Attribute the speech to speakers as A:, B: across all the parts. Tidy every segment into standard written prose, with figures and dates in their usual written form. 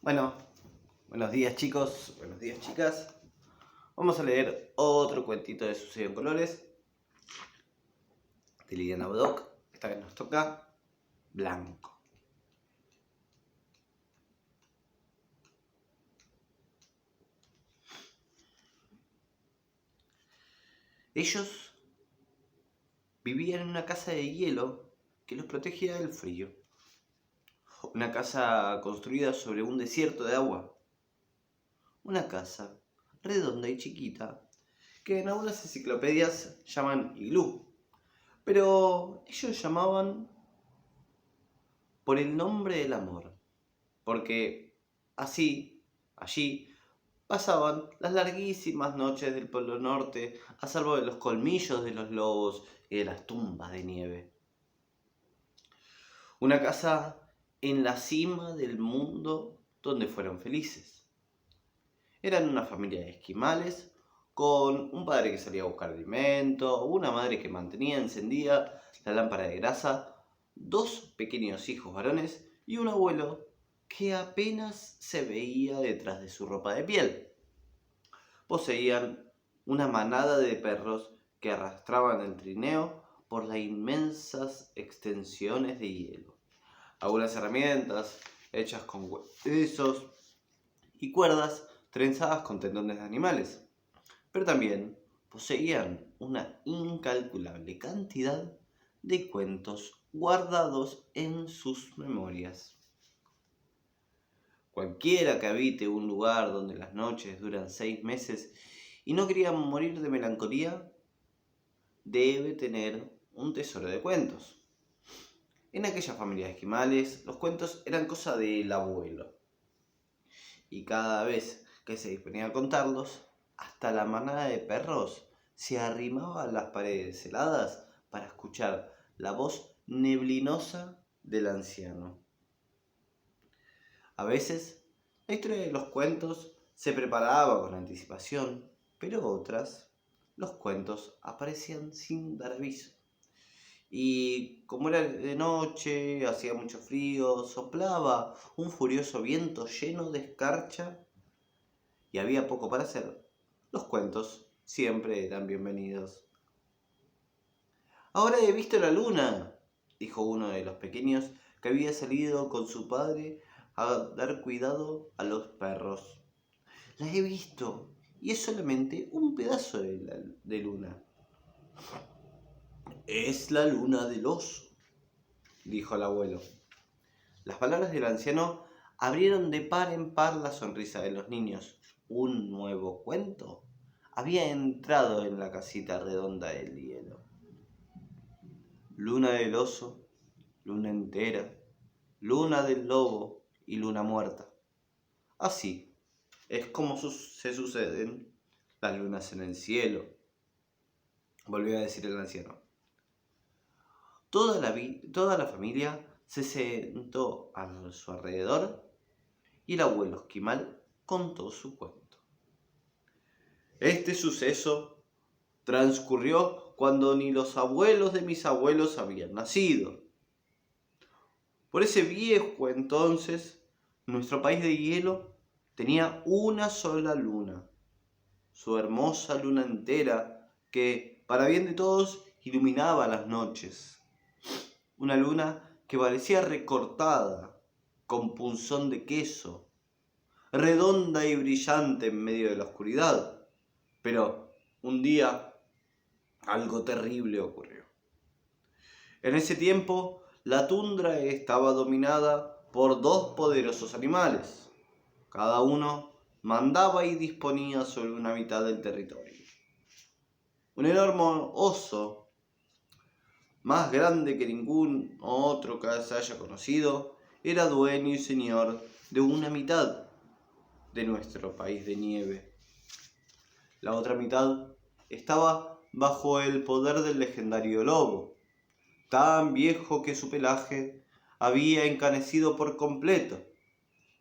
A: Bueno, buenos días chicos, buenos días chicas. Vamos a leer otro cuentito de Sucedió en Colores, de Liliana Bodoc. Esta vez nos toca Blanco. Ellos vivían en una casa de hielo que los protegía del frío. Una casa construida sobre un desierto de agua. Una casa redonda y chiquita que en algunas enciclopedias llaman iglú, pero ellos llamaban por el nombre del amor, porque así, allí, pasaban las larguísimas noches del Polo Norte a salvo de los colmillos de los lobos y de las tumbas de nieve. Una casa en la cima del mundo donde fueron felices. Eran una familia de esquimales con un padre que salía a buscar alimento, una madre que mantenía encendida la lámpara de grasa, dos pequeños hijos varones y un abuelo que apenas se veía detrás de su ropa de piel. Poseían una manada de perros que arrastraban el trineo por las inmensas extensiones de hielo. Algunas herramientas hechas con huesos y cuerdas trenzadas con tendones de animales. Pero también poseían una incalculable cantidad de cuentos guardados en sus memorias. Cualquiera que habite un lugar donde las noches duran 6 meses y no quería morir de melancolía, debe tener un tesoro de cuentos. En aquella familia de esquimales, los cuentos eran cosa del abuelo. Y cada vez que se disponía a contarlos, hasta la manada de perros se arrimaba a las paredes heladas para escuchar la voz neblinosa del anciano. A veces, la historia de los cuentos se preparaba con anticipación, pero otras, los cuentos aparecían sin dar aviso. Y como era de noche, hacía mucho frío, soplaba un furioso viento lleno de escarcha y había poco para hacer, los cuentos siempre eran bienvenidos. Ahora he visto la luna, dijo uno de los pequeños que había salido con su padre a dar cuidado a los perros. La he visto y es solamente un pedazo de luna. Es la luna del oso, dijo el abuelo. Las palabras del anciano abrieron de par en par la sonrisa de los niños. Un nuevo cuento había entrado en la casita redonda del hielo. Luna del oso, luna entera, luna del lobo y luna muerta. Así es como se suceden las lunas en el cielo, volvió a decir el anciano. Toda la familia se sentó a su alrededor y el abuelo esquimal contó su cuento. Este suceso transcurrió cuando ni los abuelos de mis abuelos habían nacido. Por ese viejo entonces, nuestro país de hielo tenía una sola luna, su hermosa luna entera que, para bien de todos, iluminaba las noches. Una luna que parecía recortada con punzón de queso, redonda y brillante en medio de la oscuridad. Pero un día algo terrible ocurrió. En ese tiempo, la tundra estaba dominada por dos poderosos animales. Cada uno mandaba y disponía sobre una mitad del territorio. Un enorme oso, más grande que ningún otro que se haya conocido, era dueño y señor de una mitad de nuestro país de nieve. La otra mitad estaba bajo el poder del legendario lobo, tan viejo que su pelaje había encanecido por completo.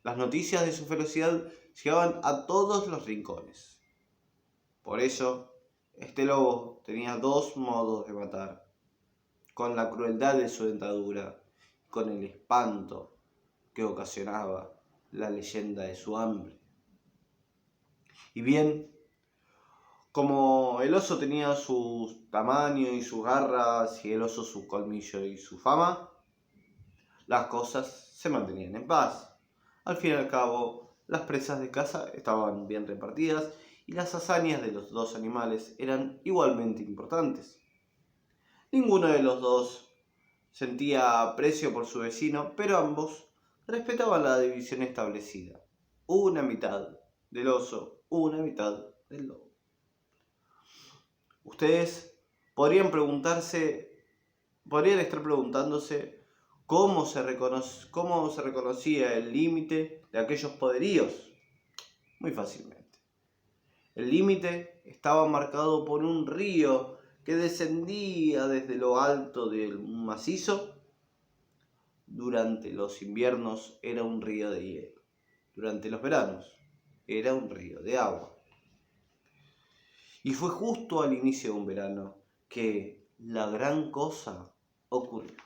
A: Las noticias de su ferocidad llegaban a todos los rincones. Por eso, este lobo tenía dos modos de matar: con la crueldad de su dentadura y con el espanto que ocasionaba la leyenda de su hambre. Y bien, como el oso tenía su tamaño y sus garras, y el oso su colmillo y su fama, las cosas se mantenían en paz. Al fin y al cabo, las presas de caza estaban bien repartidas y las hazañas de los dos animales eran igualmente importantes. Ninguno de los dos sentía aprecio por su vecino, pero ambos respetaban la división establecida. Una mitad del oso, una mitad del lobo. Ustedes podrían estar preguntándose cómo se reconocía el límite de aquellos poderíos. Muy fácilmente. El límite estaba marcado por un río que descendía desde lo alto del macizo. Durante los inviernos era un río de hielo. Durante los veranos era un río de agua. Y fue justo al inicio de un verano que la gran cosa ocurrió.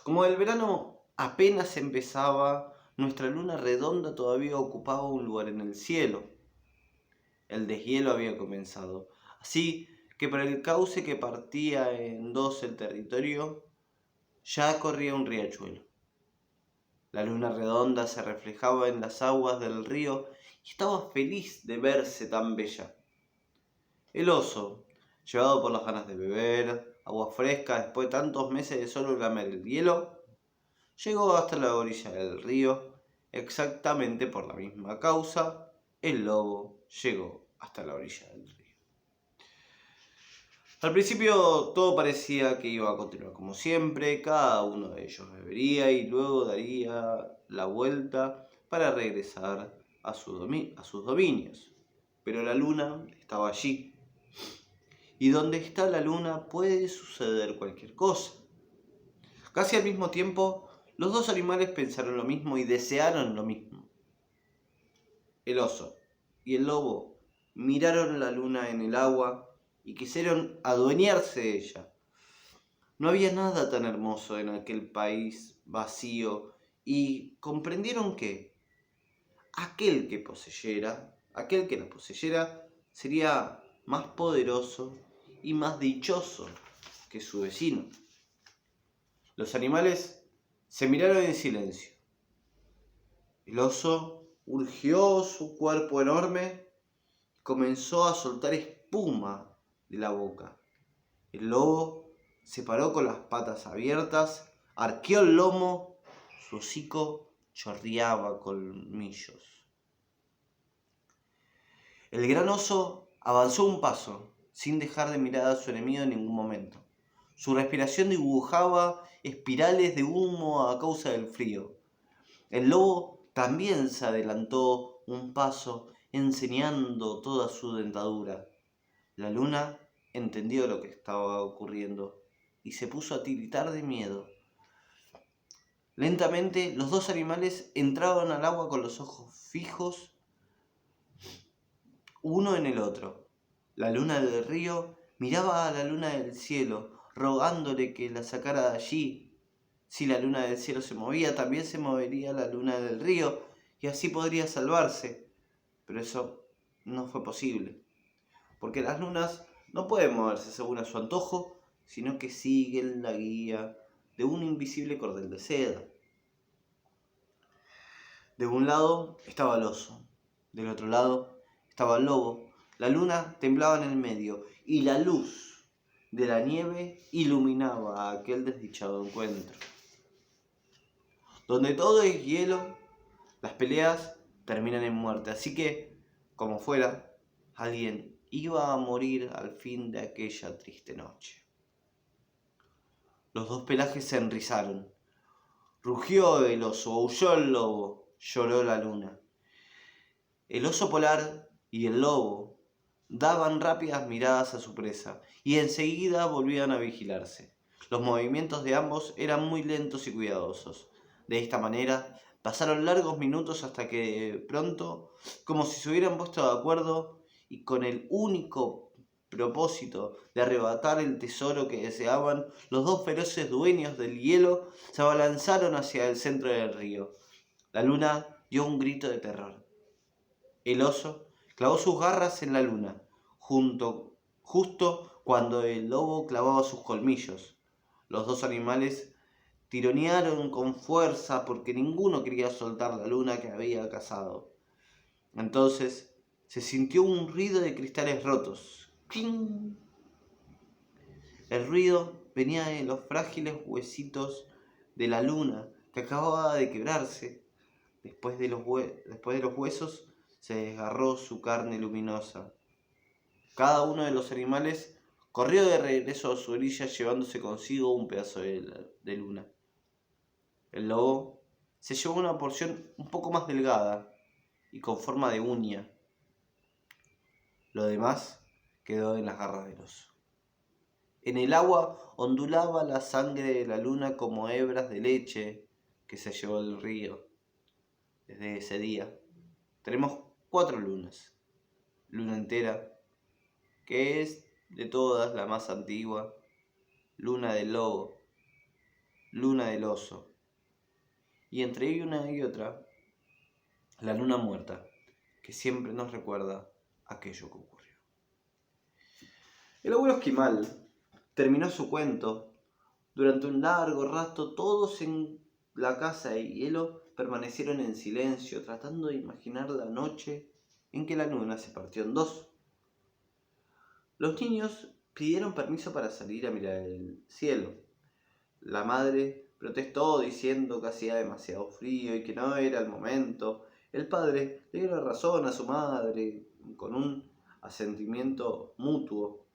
A: Como el verano apenas empezaba, nuestra luna redonda todavía ocupaba un lugar en el cielo. El deshielo había comenzado, así que por el cauce que partía en dos el territorio, ya corría un riachuelo. La luna redonda se reflejaba en las aguas del río y estaba feliz de verse tan bella. El oso, llevado por las ganas de beber agua fresca después de tantos meses de solo lamer el hielo, llegó hasta la orilla del río. Exactamente por la misma causa, el lobo llegó hasta la orilla del río. Al principio todo parecía que iba a continuar como siempre, cada uno de ellos bebería y luego daría la vuelta para regresar a sus dominios. Pero la luna estaba allí. Y donde está la luna puede suceder cualquier cosa. Casi al mismo tiempo, los dos animales pensaron lo mismo y desearon lo mismo. El oso y el lobo miraron la luna en el agua y quisieron adueñarse de ella. No había nada tan hermoso en aquel país vacío y comprendieron que aquel que la poseyera, sería más poderoso y más dichoso que su vecino. Los animales se miraron en silencio. El oso urgió su cuerpo enorme y comenzó a soltar espuma de la boca. El lobo se paró con las patas abiertas, arqueó el lomo, su hocico chorreaba colmillos. El gran oso avanzó un paso, sin dejar de mirar a su enemigo en ningún momento. Su respiración dibujaba espirales de humo a causa del frío. El lobo también se adelantó un paso, enseñando toda su dentadura. La luna entendió lo que estaba ocurriendo y se puso a tiritar de miedo. Lentamente, los dos animales entraban al agua con los ojos fijos uno en el otro. La luna del río miraba a la luna del cielo, rogándole que la sacara de allí. Si la luna del cielo se movía, también se movería la luna del río, y así podría salvarse. Pero eso no fue posible, porque las lunas no pueden moverse según a su antojo, sino que siguen la guía de un invisible cordel de seda. De un lado estaba el oso, del otro lado estaba el lobo. La luna temblaba en el medio y la luz de la nieve iluminaba aquel desdichado encuentro. Donde todo es hielo, las peleas terminan en muerte, así que, como fuera, alguien iba a morir al fin de aquella triste noche. Los dos pelajes se enrizaron. Rugió el oso, aulló el lobo, lloró la luna. El oso polar y el lobo daban rápidas miradas a su presa y enseguida volvían a vigilarse. Los movimientos de ambos eran muy lentos y cuidadosos. De esta manera pasaron largos minutos hasta que pronto, como si se hubieran puesto de acuerdo y con el único propósito de arrebatar el tesoro que deseaban, los dos feroces dueños del hielo se abalanzaron hacia el centro del río. La luna dio un grito de terror. El oso clavó sus garras en la luna, justo cuando el lobo clavaba sus colmillos. Los dos animales tironearon con fuerza porque ninguno quería soltar la luna que había cazado. Entonces se sintió un ruido de cristales rotos. ¡Cling! El ruido venía de los frágiles huesitos de la luna que acababa de quebrarse. Después de los huesos se desgarró su carne luminosa. Cada uno de los animales corrió de regreso a su orilla llevándose consigo un pedazo de luna. El lobo se llevó una porción un poco más delgada y con forma de uña. Lo demás quedó en las garras del oso. En el agua ondulaba la sangre de la luna como hebras de leche que se llevó el río. Desde ese día tenemos 4 lunas. Luna entera, que es de todas la más antigua, luna del lobo, luna del oso, y entre una y otra, la luna muerta, que siempre nos recuerda aquello que ocurrió. El abuelo Esquimal terminó su cuento. Durante un largo rato todos en la casa de hielo permanecieron en silencio, tratando de imaginar la noche en que la luna se partió en dos. Los niños pidieron permiso para salir a mirar el cielo. La madre protestó diciendo que hacía demasiado frío y que no era el momento. El padre le dio la razón a su madre con un asentimiento mutuo,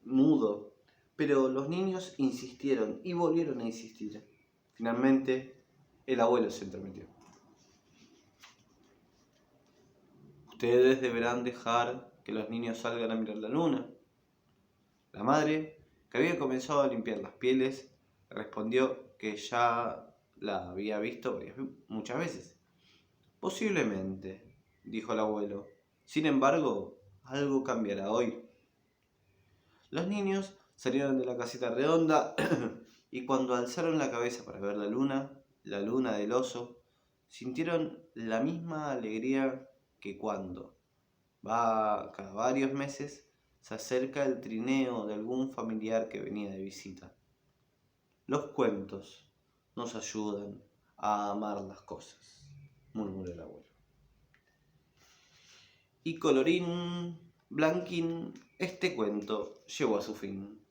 A: mudo. Pero los niños insistieron y volvieron a insistir. Finalmente, el abuelo se entrometió. Ustedes deberán dejar que los niños salgan a mirar la luna. La madre, que había comenzado a limpiar las pieles, respondió que ya la había visto muchas veces. Posiblemente, dijo el abuelo. Sin embargo, algo cambiará hoy. Los niños salieron de la casita redonda y cuando alzaron la cabeza para ver la luna del oso, sintieron la misma alegría que cuando, cada varios meses, se acerca el trineo de algún familiar que venía de visita. Los cuentos nos ayudan a amar las cosas, murmuró el abuelo. Y colorín blanquín, este cuento llegó a su fin.